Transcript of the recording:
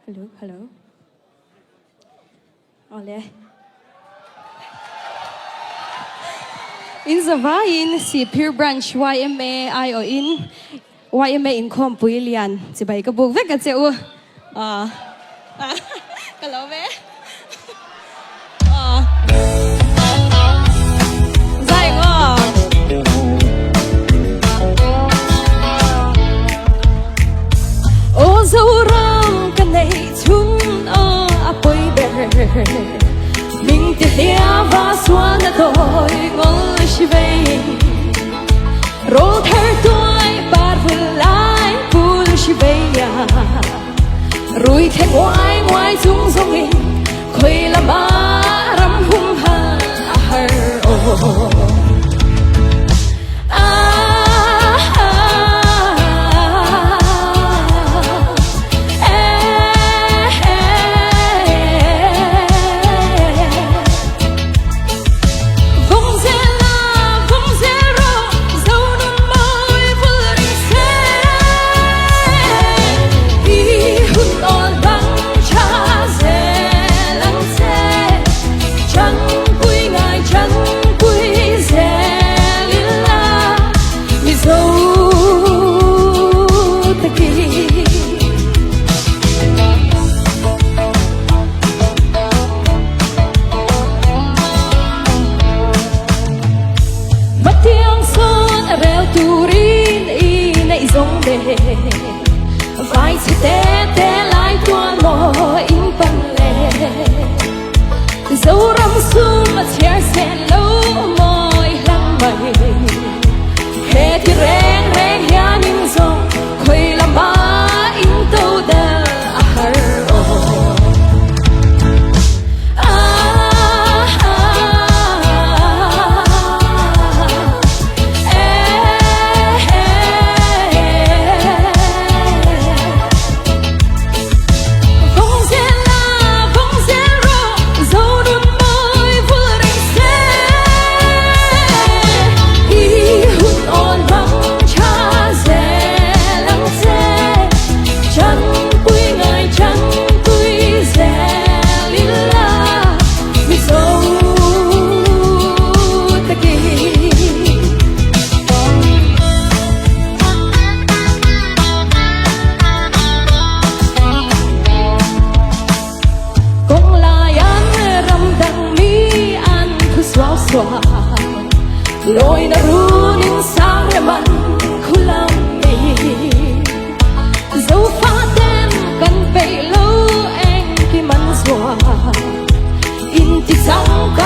Hello, hello. Ole. In Zavain, si Pure Branch YMA ay o in YMA in Kompuilian. Si bay ka bugvek at si u. Kalau be. Zai ngo. O zaurang kanay chun apoy ber. Mình tiếc hia và xóa na đôi ngồi chỉ về rồi thở tôi bắt vừa lại buồn chỉ về nhà rồi thêm ngoài ngoài dung dung in khơi làm ba rắm hung hà hờ vai si te lại tuan mò in pan lệ dấu râm sum mà chia sẻ lâu mỏi lăng mày hè thì reng reng ya min song khơi làm ba in tâu đờ har lối na runin sang reman khulam mi dấu pha tên cần bay lâu anh khi mắn xóa in thì chẳng